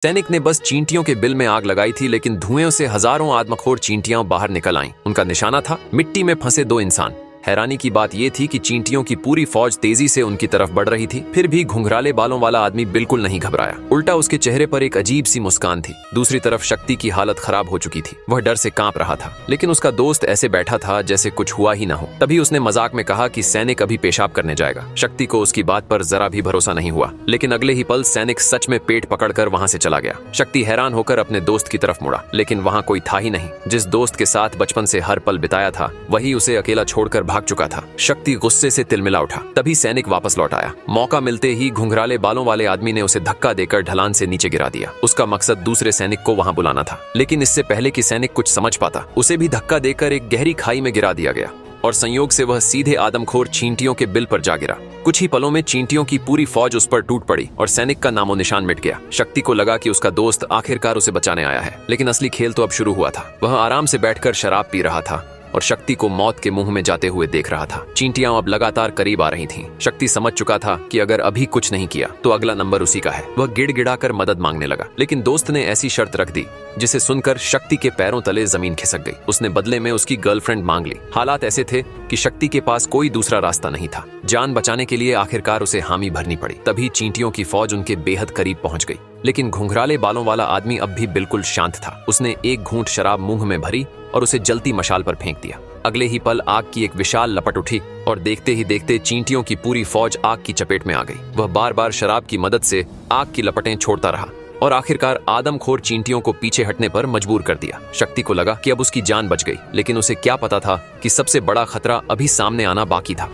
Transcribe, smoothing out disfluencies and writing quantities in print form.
सैनिक ने बस चींटियों के बिल में आग लगाई थी, लेकिन धुएं से हजारों आदमखोर चींटियां बाहर निकल आईं। उनका निशाना था मिट्टी में फंसे दो इंसान। हैरानी की बात यह थी कि चींटियों की पूरी फौज तेजी से उनकी तरफ बढ़ रही थी। फिर भी घुंघराले बालों वाला आदमी बिल्कुल नहीं घबराया। उल्टा उसके चेहरे पर एक अजीब सी मुस्कान थी। दूसरी तरफ शक्ति की हालत खराब हो चुकी थी। वह डर से कांप रहा था, लेकिन उसका दोस्त ऐसे बैठा था जैसे कुछ हुआ ही ना हो। तभी उसने मजाक में कहा कि सैनिक अभी पेशाब करने जाएगा। शक्ति को उसकी बात पर जरा भी भरोसा नहीं हुआ, लेकिन अगले ही पल सैनिक सच में पेट पकड़कर वहां से चला गया। शक्ति हैरान होकर अपने दोस्त की तरफ मुड़ा, लेकिन वहां कोई था ही नहीं। जिस दोस्त के साथ बचपन से हर पल बिताया था, वही उसे अकेला छोड़कर भाग चुका था। शक्ति गुस्से से तिलमिला उठा। तभी सैनिक वापस लौट आया। मौका मिलते ही घुंघराले बालों वाले आदमी ने उसे धक्का देकर ढलान से नीचे गिरा दिया। उसका मकसद दूसरे सैनिक को वहां बुलाना था, लेकिन इससे पहले कि सैनिक कुछ समझ पाता, उसे भी धक्का देकर एक गहरी खाई में गिरा दिया गया और संयोग से वह सीधे आदमखोर चींटियों के बिल पर जा गिरा। कुछ ही पलों में चींटियों की पूरी फौज उस पर टूट पड़ी और सैनिक का नामो निशान मिट गया। शक्ति को लगा कि उसका दोस्त आखिरकार उसे बचाने आया है, लेकिन असली खेल तो अब शुरू हुआ था। वह आराम से बैठकर शराब पी रहा था और शक्ति को मौत के मुंह में जाते हुए देख रहा था। चींटियां अब लगातार करीब आ रही थीं। शक्ति समझ चुका था कि अगर अभी कुछ नहीं किया तो अगला नंबर उसी का है। वह गिड़गिड़ाकर मदद मांगने लगा, लेकिन दोस्त ने ऐसी शर्त रख दी जिसे सुनकर शक्ति के पैरों तले जमीन खिसक गई। उसने बदले में उसकी गर्लफ्रेंड मांग ली। हालात ऐसे थे कि शक्ति के पास कोई दूसरा रास्ता नहीं था। जान बचाने के लिए आखिरकार उसे हामी भरनी पड़ी। तभी चींटियों की फौज उनके बेहद करीब पहुंच गई, लेकिन घुंघराले बालों वाला आदमी अब भी बिल्कुल शांत था। उसने एक घूंट शराब मुंह में भरी और उसे जलती मशाल पर फेंक दिया। अगले ही पल आग की एक विशाल लपट उठी और देखते ही देखते चींटियों की पूरी फौज आग की चपेट में आ गई। वह बार बार शराब की मदद से आग की लपटें छोड़ता रहा और आखिरकार आदमखोर चींटियों को पीछे हटने पर मजबूर कर दिया। शक्ति को लगा कि अब उसकी जान बच गई, लेकिन उसे क्या पता था कि सबसे बड़ा खतरा अभी सामने आना बाकी था।